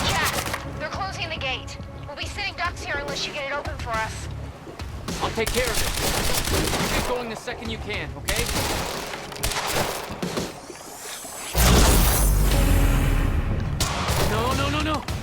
Jack, they're closing the gate. We'll be sitting ducks here unless you get it open for us. I'll take care of it. You get going the second you can, okay? No, no, no, no!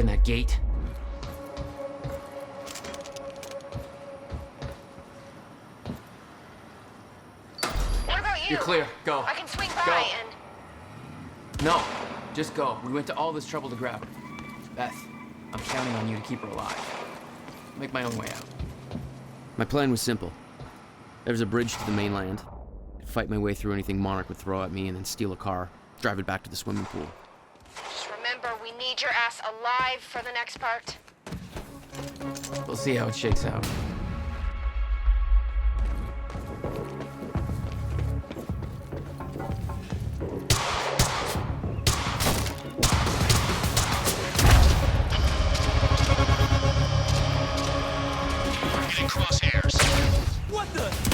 open that gate. What about you? You're clear. Go. I can swing by Go. and... No, just go. We went to all this trouble to grab her. Beth, I'm counting on you to keep her alive. I'll make my own way out. My plan was simple. There was a bridge to the mainland. I'd fight my way through anything Monarch would throw at me and then steal a car, drive it back to the swimming pool. Just remember, we need your ass alive for the next part. We'll see how it shakes out. Getting crosshairs. What the?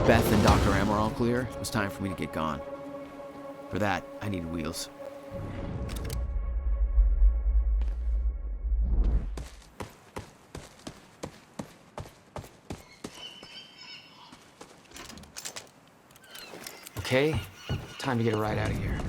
Beth and Dr. M are all clear, it was time for me to get gone. For that, I needed wheels. Okay, time to get a ride out of here.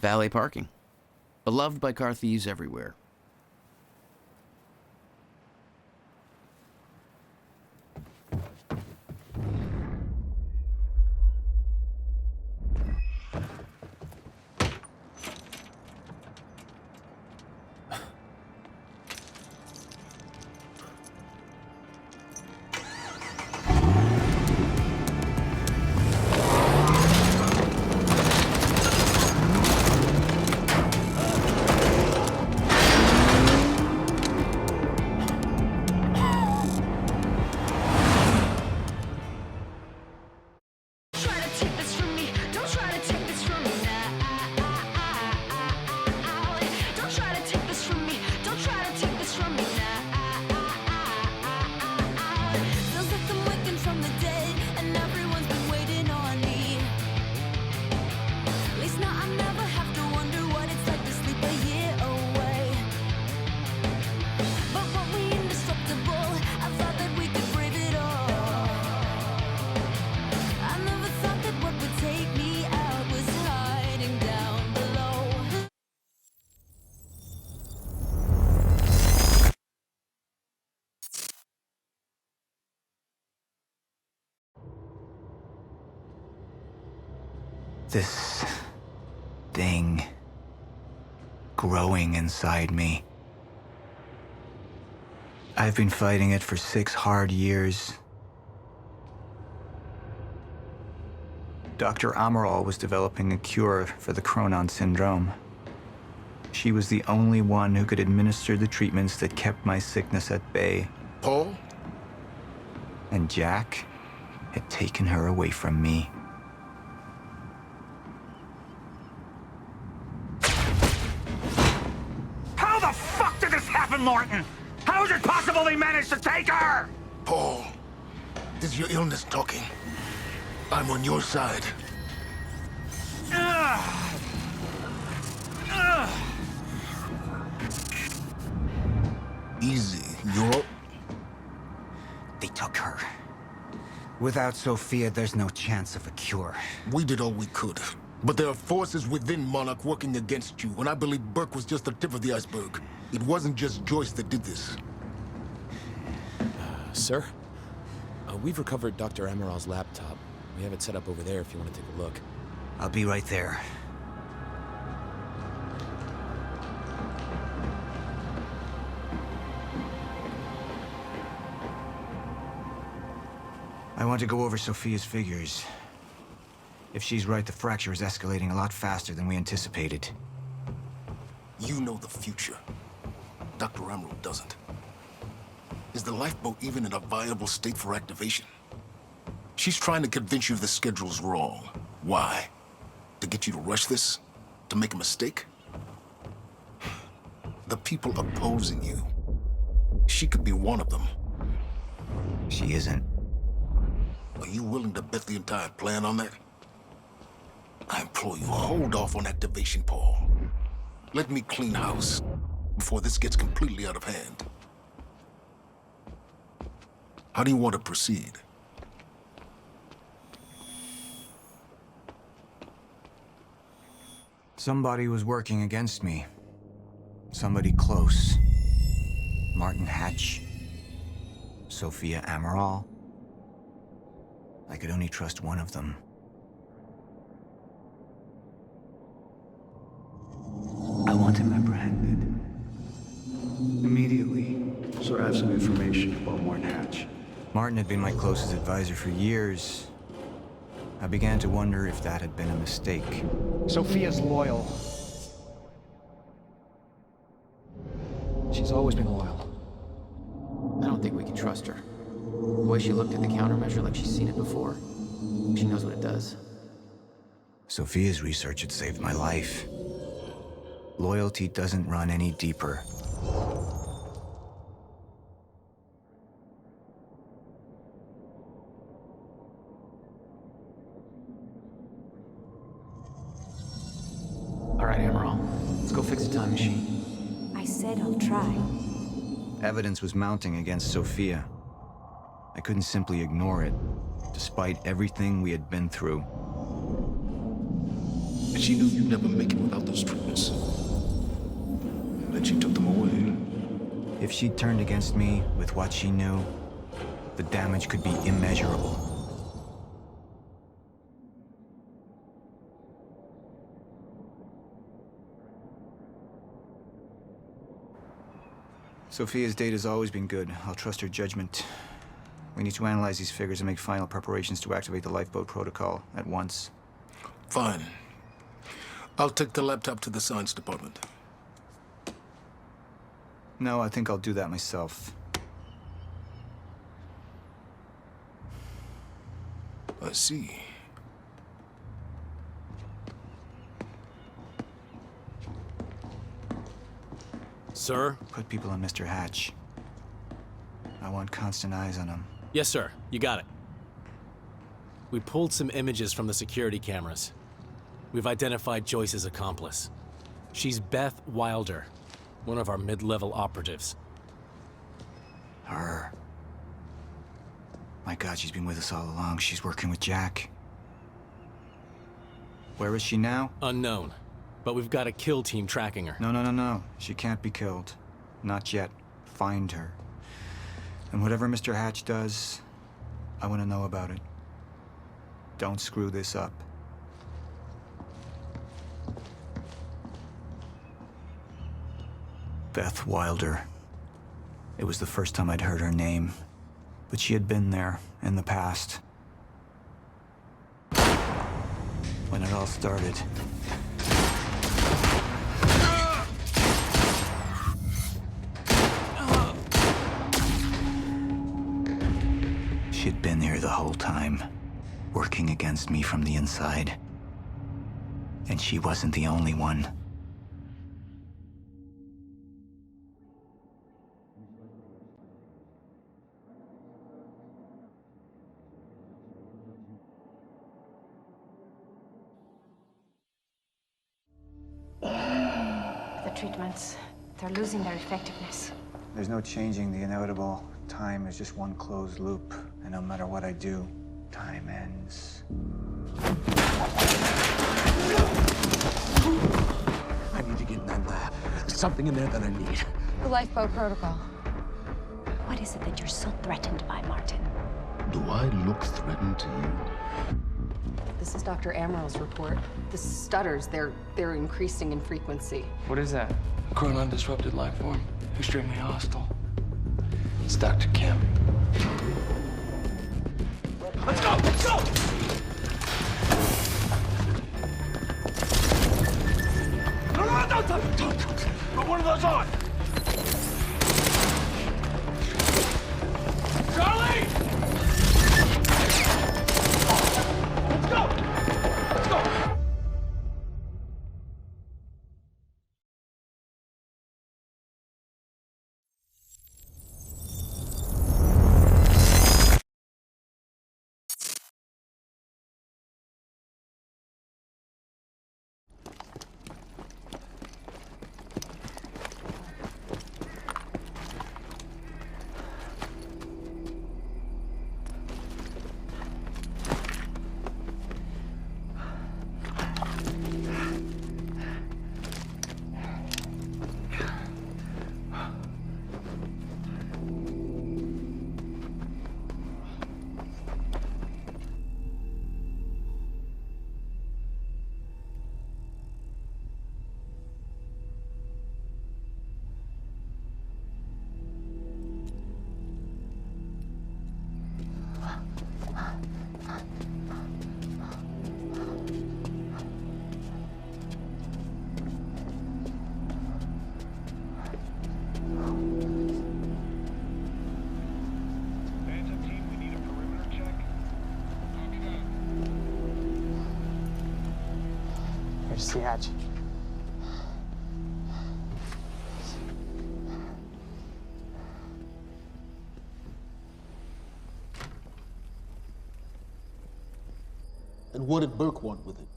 valet parking. Beloved by car thieves everywhere. Try to take this from me. Don't try to take this from me now. Don't try to take this from me. Don't try to take this from me now. Feels like I'm waking from the dead, and everyone's been waiting on me. At least now I never have to wonder what it's like to sleep a year away. But weren't we indestructible? I thought that we could brave it all. I never thought that what would take me out was hiding down below. This thing growing inside me. I've been fighting it for 6 hard years. Dr. Amaral was developing a cure for the Cronon syndrome. She was the only one who could administer the treatments that kept my sickness at bay. Paul? And Jack had taken her away from me. How the fuck did this happen, Morton? How is it possible they managed to take her? Paul, this is your illness talking. I'm on your side. Easy, you're... They took her. Without Sophia, there's no chance of a cure. We did all we could. But there are forces within Monarch working against you, and I believe Burke was just the tip of the iceberg. It wasn't just Joyce that did this. Sir? We've recovered Dr. Amaral's laptop. We have it set up over there if you want to take a look. I'll be right there. I want to go over Sophia's figures. If she's right, the fracture is escalating a lot faster than we anticipated. You know the future. Dr. Amaral doesn't. Is the lifeboat even in a viable state for activation? She's trying to convince you the schedule's wrong. Why? To get you to rush this? To make a mistake? The people opposing you. She could be one of them. She isn't. Are you willing to bet the entire plan on that? I implore you, hold off on activation, Paul. Let me clean house before this gets completely out of hand. How do you want to proceed? Somebody was working against me. Somebody close. Martin Hatch. Sophia Amaral. I could only trust one of them. I want him apprehended. Immediately. So I have some information about Martin Hatch. Martin had been my closest advisor for years. I began to wonder if that had been a mistake. Sophia's loyal. She's always been loyal. I don't think we can trust her. The way she looked at the countermeasure like she's seen it before. She knows what it does. Sophia's research had saved my life. Loyalty doesn't run any deeper. All right, Amaral. Let's go fix the time machine. I said I'll try. Evidence was mounting against Sophia. I couldn't simply ignore it, despite everything we had been through. And she knew you'd never make it without those treatments. And then she took them away. If she turned against me with what she knew, the damage could be immeasurable. Sophia's data's always been good. I'll trust her judgment. We need to analyze these figures and make final preparations to activate the lifeboat protocol at once. Fine. I'll take the laptop to the science department. No, I think I'll do that myself. I see. Sir? Put people on Mr. Hatch. I want constant eyes on him. Yes, sir. You got it. We pulled some images from the security cameras. We've identified Joyce's accomplice. She's Beth Wilder, one of our mid-level operatives. Her. My God, she's been with us all along. She's working with Jack. Where is she now? Unknown. But we've got a kill team tracking her. No. She can't be killed. Not yet. Find her. And whatever Mr. Hatch does, I want to know about it. Don't screw this up. Beth Wilder. It was the first time I'd heard her name, but she had been there in the past. When it all started. She'd been here the whole time, working against me from the inside. And she wasn't the only one. The treatments, they're losing their effectiveness. There's no changing the inevitable. Time is just one closed loop, and no matter what I do, time ends. I need to get in that lab. There's something in there that I need. The lifeboat protocol. What is it that you're so threatened by, Martin? Do I look threatened to you? This is Dr. Amaril's report. The stutters, they're increasing in frequency. What is that? Chronon disrupted life form. Extremely hostile. It's Dr. Kim. Let's go! Let's go! No, don't. Put one of those on! Charlie! Let's go! Let's go! Here's the hatch. And what did Burke want with it?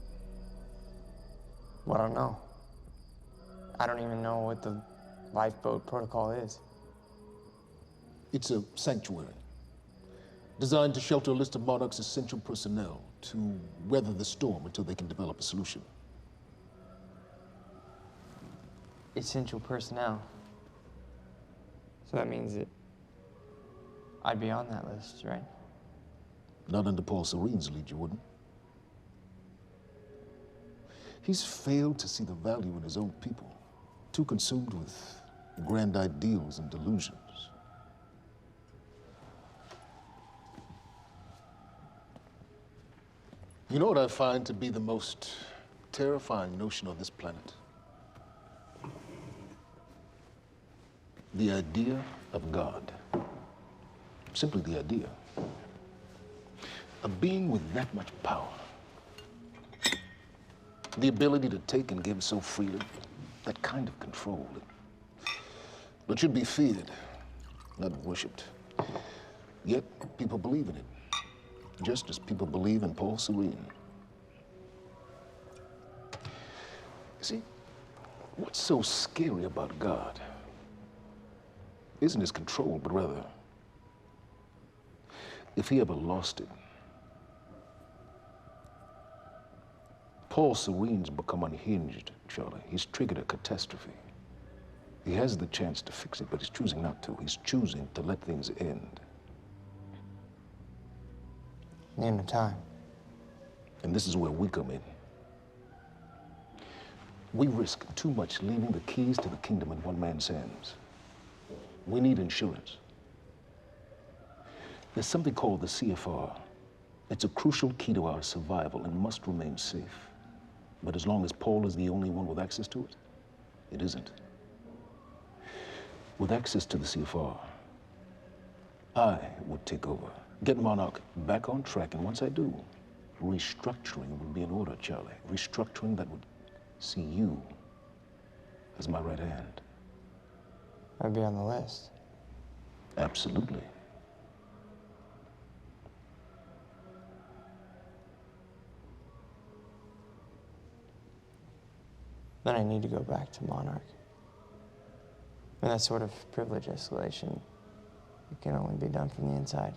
Well, I don't know. I don't even know what the lifeboat protocol is. It's a sanctuary, designed to shelter a list of Monarch's essential personnel to weather the storm until they can develop a solution. essential personnel. So that means that I'd be on that list, right? Not under Paul Serene's lead, you wouldn't. He's failed to see the value in his own people, too consumed with grand ideals and delusions. You know what I find to be the most terrifying notion on this planet? The idea of God. Simply the idea. A being with that much power. The ability to take and give so freely. That kind of control. It should be feared, not worshipped. Yet, people believe in it. Just as people believe in Paul Serene. See, what's so scary about God isn't his control, but rather, if he ever lost it. Paul Serene's become unhinged, Charlie. He's triggered a catastrophe. He has the chance to fix it, but he's choosing not to. He's choosing to let things end. Name the time. And this is where we come in. We risk too much leaving the keys to the kingdom in one man's hands. We need insurance. There's something called the CFR. It's a crucial key to our survival and must remain safe. But as long as Paul is the only one with access to it, it isn't. With access to the CFR, I would take over, get Monarch back on track, and once I do, restructuring would be in order, Charlie. Restructuring that would see you as my right hand. I'd be on the list. Absolutely. Then I need to go back to Monarch. And that sort of privilege escalation, it can only be done from the inside.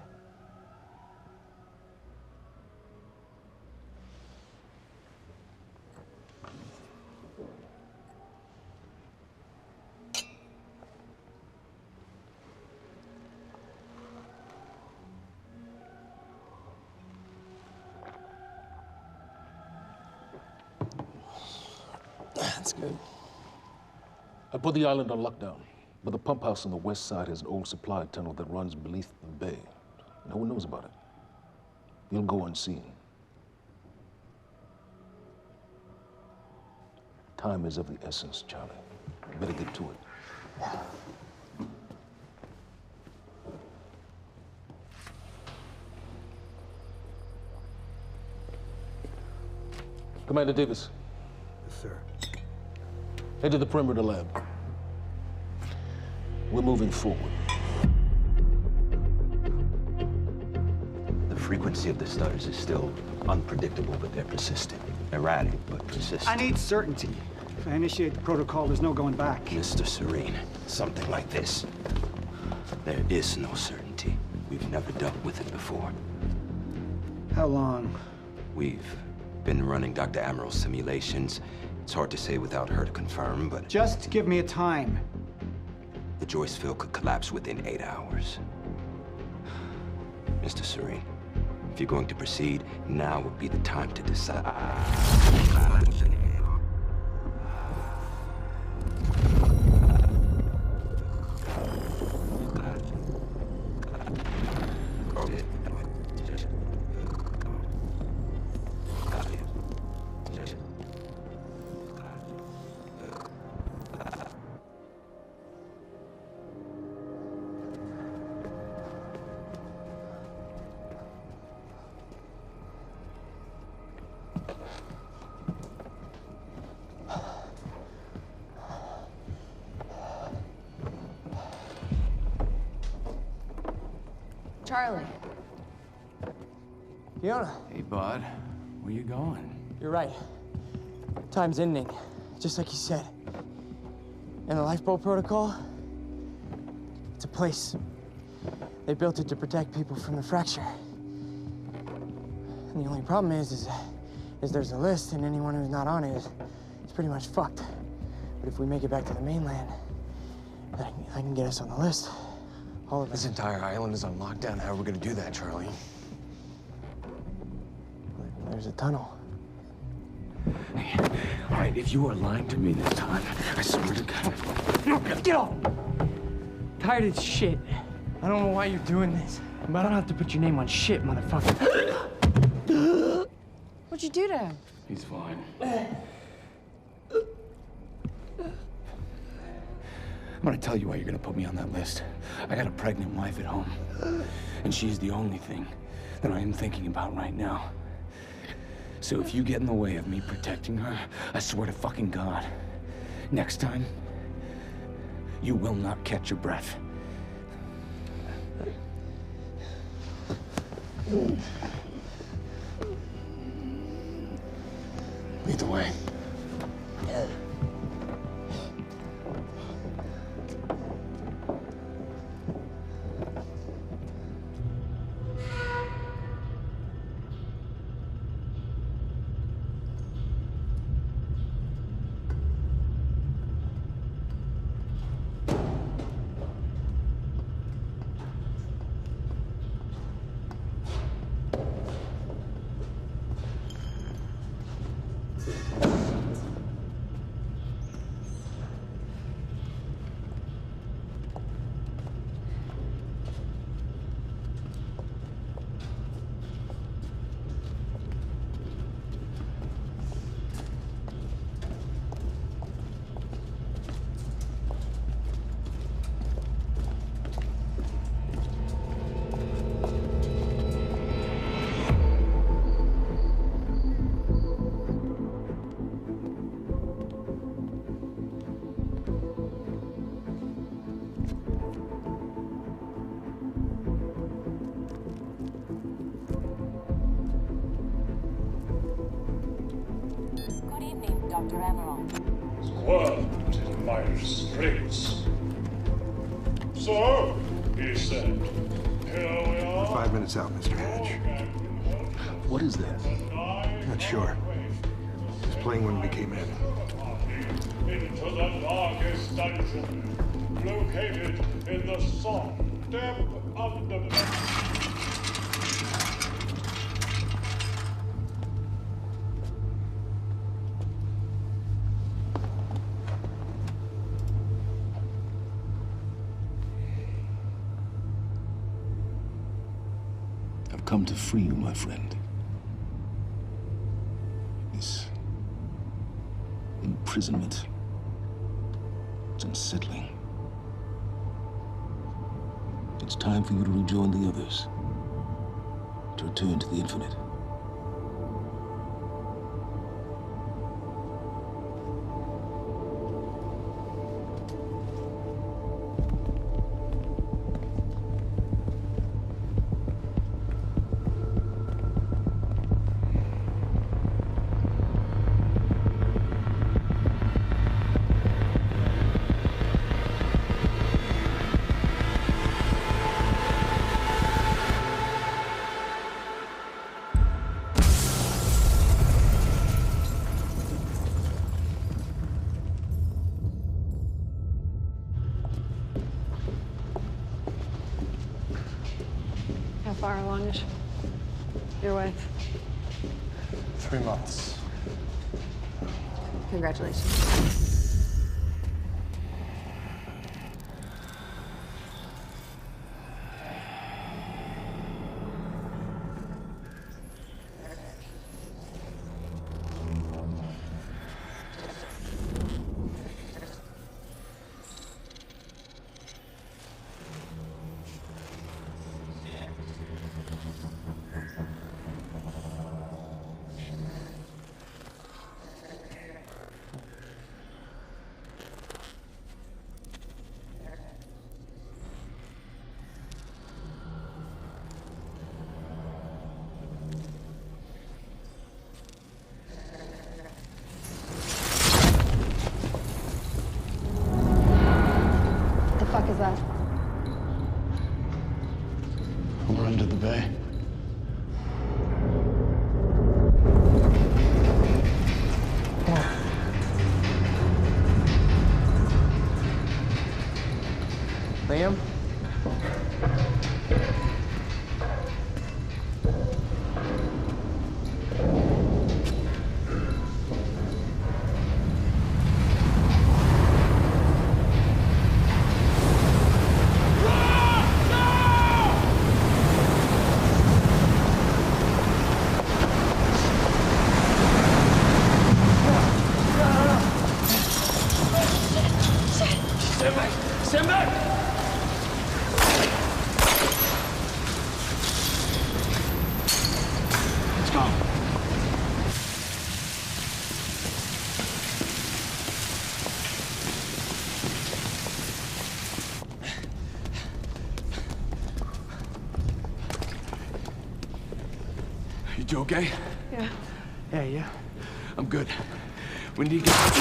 That's good. I put the island on lockdown, but the pump house on the west side has an old supply tunnel that runs beneath the bay. No one knows about it. You'll go unseen. Time is of the essence, Charlie. Better get to it. Commander Davis. Yes, sir. Head to the perimeter lab. We're moving forward. The frequency of the stutters is still unpredictable, but they're persistent. Erratic, but persistent. I need certainty. If I initiate the protocol, there's no going back. Mr. Serene, something like this. There is no certainty. We've never dealt with it before. How long? We've been running Dr. Amaril's simulations. It's hard to say without her to confirm, but... Just give me a time. The Joyce field could collapse within 8 hours. Mr. Serene, if you're going to proceed, now would be the time to decide. Charlie. Fiona. Hey, bud. Where you going? You're right. Time's ending, just like you said. And the lifeboat protocol? It's a place. They built it to protect people from the fracture. And the only problem is there's a list, and anyone who's not on it is pretty much fucked. But if we make it back to the mainland, then I can get us on the list. All of us. This entire island is on lockdown. How are we gonna do that, Charlie? There's a tunnel. Hey, all right, if you are lying to me this time, I swear to God. Get off! Tired of this shit. I don't know why you're doing this, but I don't have to put your name on shit, motherfucker. What'd you do to him? He's fine. I'm gonna tell you why you're gonna put me on that list. I got a pregnant wife at home, and she's the only thing that I am thinking about right now. So if you get in the way of me protecting her, I swear to fucking God, next time, you will not catch your breath. Lead the way. Dr. Emerald. Squirmed in my straits. So, he said, here we are. 5 minutes out, Mr. Hatch. What is that? Not sure. Just playing when we came in. Into the darkest dungeon, located in the soft, damp underbelly. I've come to free you, my friend. This imprisonment, it's unsettling. It's time for you to rejoin the others, to return to the infinite. How far along is your wife? 3 months. Congratulations. What the fuck is that? We're under the bay. Come on. Liam? Stand back! Stand back! Let's go. You two okay? Yeah. Yeah, yeah. I'm good. We need to get...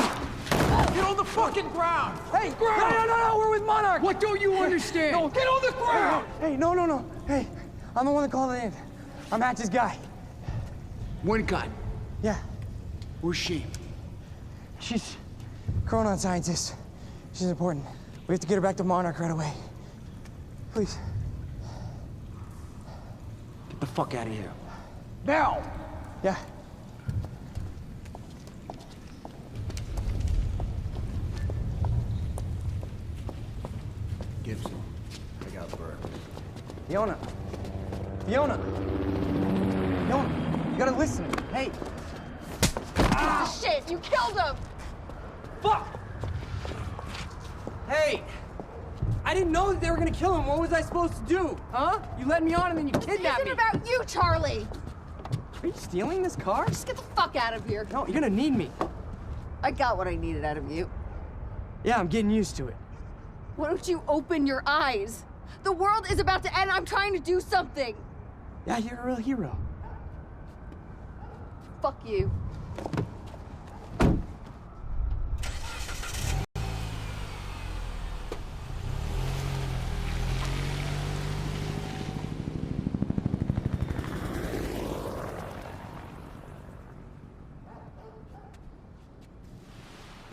Get on the fucking ground! Hey, ground! No, we're with Monarch! What don't you understand? No, get on the ground! Hey, no. Hey, I'm the one that called it in. I'm Hatch's guy. Wincott. Yeah. Where's she? She's Chronon scientist. She's important. We have to get her back to Monarch right away. Please. Get the fuck out of here. Now! Yeah. Gibson, I got Burke. Fiona! Fiona, you gotta listen. Hey! Ah, shit! You killed him! Fuck! Hey! I didn't know that they were gonna kill him. What was I supposed to do? Huh? You led me on and then you kidnapped me. It isn't about you, Charlie! Are you stealing this car? Just get the fuck out of here. No, you're gonna need me. I got what I needed out of you. Yeah, I'm getting used to it. Why don't you open your eyes? The world is about to end. I'm trying to do something. Yeah, you're a real hero. Fuck you.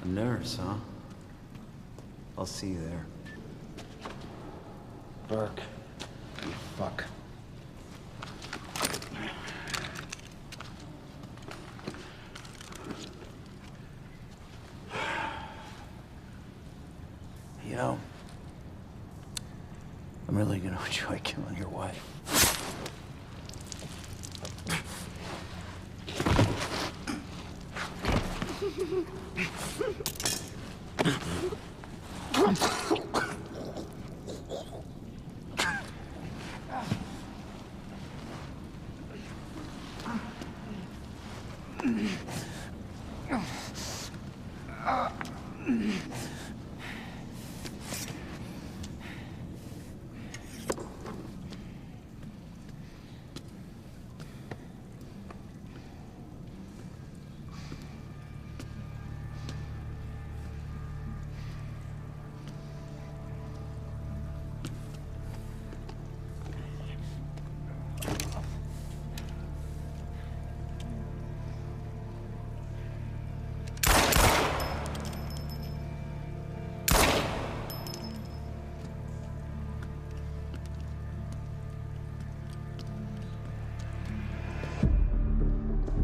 A nurse, huh? I'll see you there. Burke. You fuck. You know, I'm really gonna enjoy killing your wife.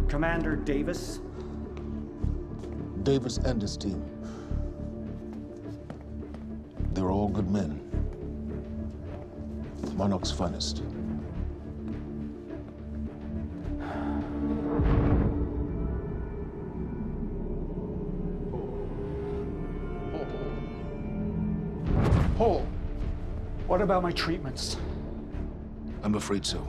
Commander Davis? Davis and his team. They're all good men. Monarch's finest. Paul, what about my treatments? I'm afraid so.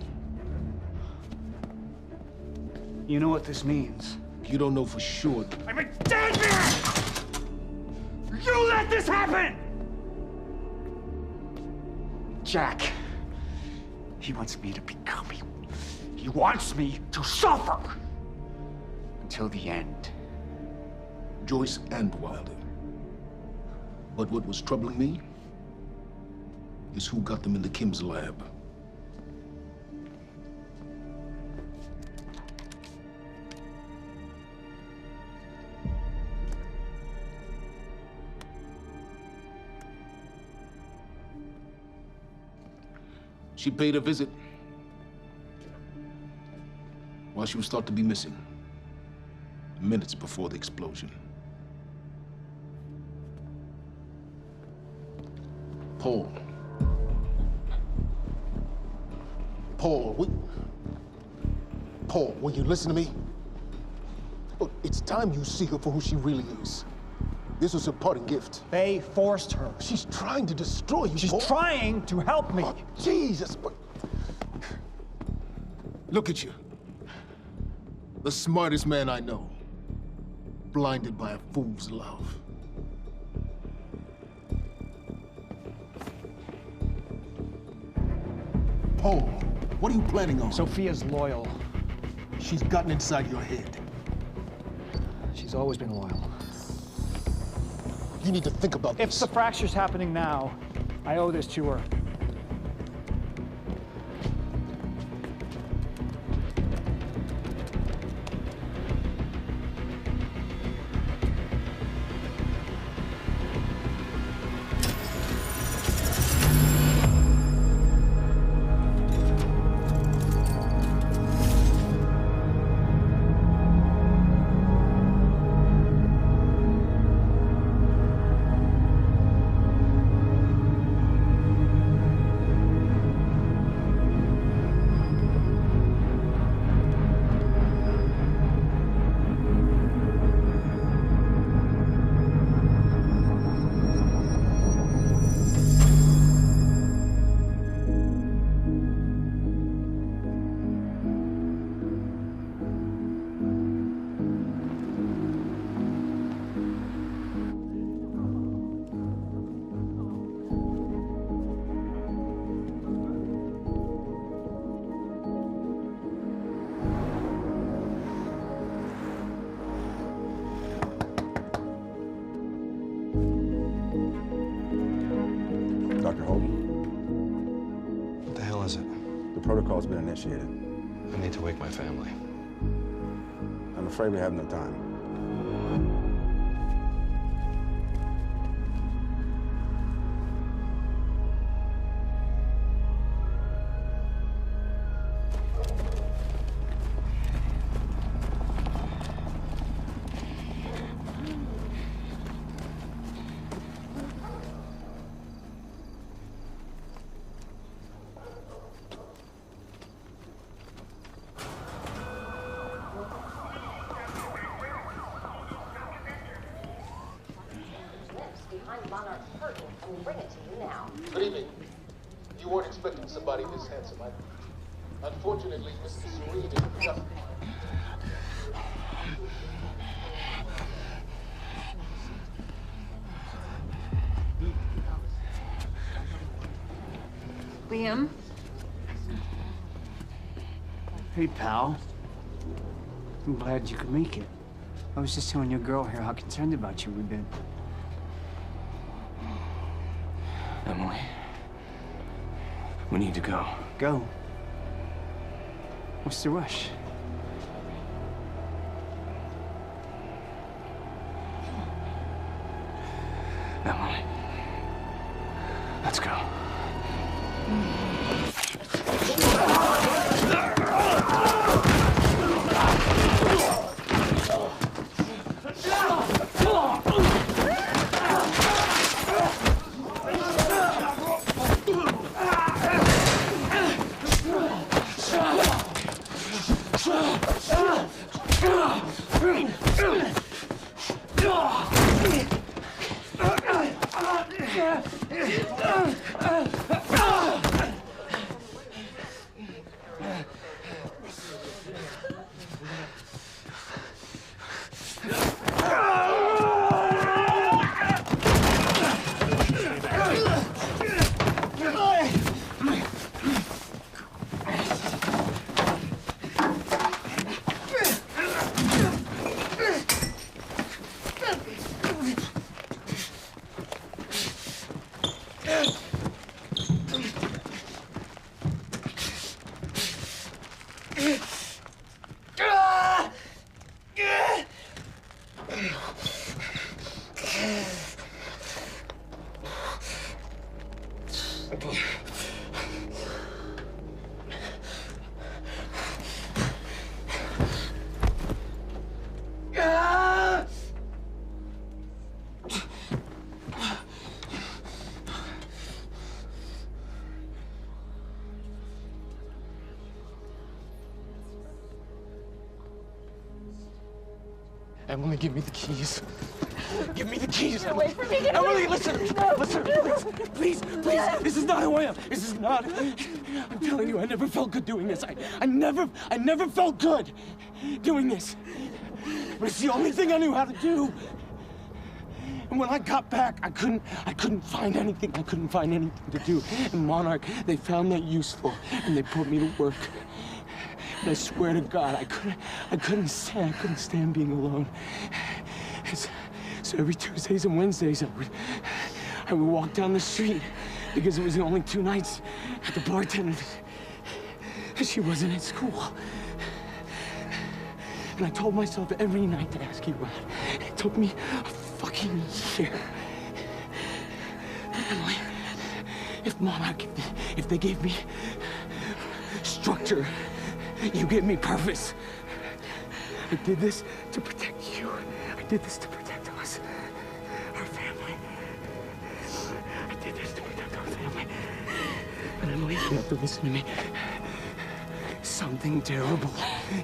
You know what this means? You don't know for sure. I'm a dead man! You let this happen! Jack, he wants me to become you. He wants me to suffer until the end. Joyce and Wilder. But what was troubling me is who got them into Kim's lab. She paid a visit while she was thought to be missing, minutes before the explosion. Paul. Paul, will you listen to me? Look, it's time you see her for who she really is. This was her parting gift. They forced her. She's trying to destroy you, She's Paul. trying to help me. Oh, Jesus, but... Look at you. The smartest man I know. Blinded by a fool's love. Paul, what are you planning on? Sophia's loyal. She's gotten inside your head. She's always been loyal. You need to think about this. If the fracture's happening now, I owe this to her. Dr. Hogan? What the hell is it? The protocol's been initiated. I need to wake my family. I'm afraid we have no time. Good evening. You weren't expecting somebody this handsome. Unfortunately, Mr. Serene is just... Liam? Hey, pal. I'm glad you could make it. I was just telling your girl here how concerned about you we've been. Emily, we need to go. Go? What's the rush? Emily, let's go. Emily, give me the keys. Give me the keys. Get away from me. Get away Emily, from me. listen, please, this is not who I am. This is not. I'm telling you, I never felt good doing this. I never felt good doing this. But it's the only thing I knew how to do. And when I got back, I couldn't find anything. I couldn't find anything to do. And Monarch, they found that useful, and they put me to work. And I swear to God, I couldn't stand being alone. So every Tuesdays and Wednesdays, I would walk down the street because it was the only 2 nights at the bartender. She wasn't at school. And I told myself every night to ask you out. It took me a fucking year. But Emily, if Monarch, if they gave me structure, you gave me purpose. I did this to protect you. I did this to protect us, our family. I did this to protect our family. But Emily, you have to listen to me. Something terrible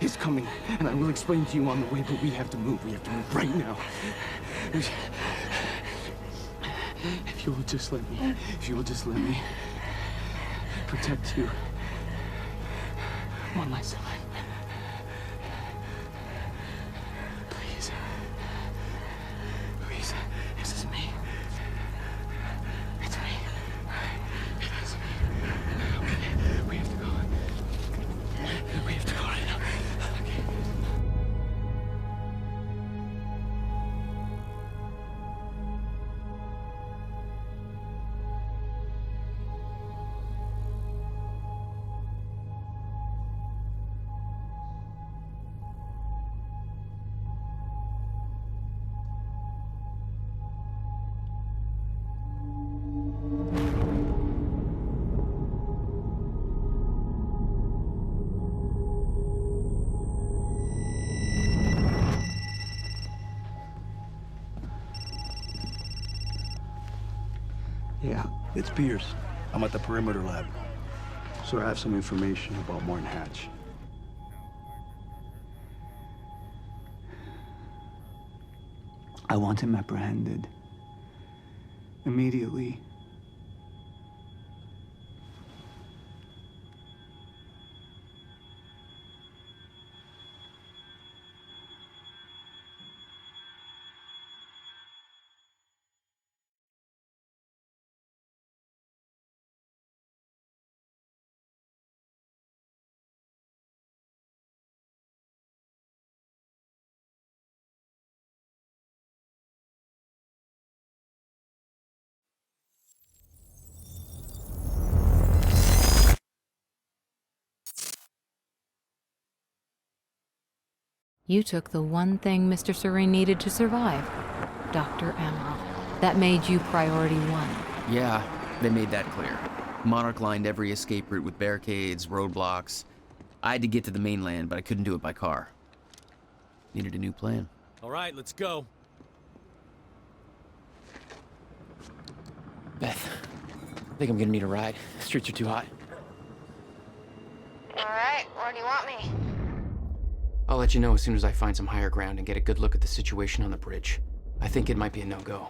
is coming, and I will explain to you on the way, but we have to move. We have to move right now. If you will just let me protect you one last time. Please. Please. This is me. It's me. It is me. Okay. We have to go. We have to go right now. Okay. Yeah, it's Pierce. I'm at the perimeter lab. So I have some information about Martin Hatch. I want him apprehended. Immediately. You took the one thing Mr. Serene needed to survive, Dr. Amaral. That made you priority 1. Yeah, they made that clear. Monarch lined every escape route with barricades, roadblocks. I had to get to the mainland, but I couldn't do it by car. Needed a new plan. All right, let's go. Beth, I think I'm gonna need a ride. The streets are too hot. All right, where do you want me? I'll let you know as soon as I find some higher ground and get a good look at the situation on the bridge. I think it might be a no-go.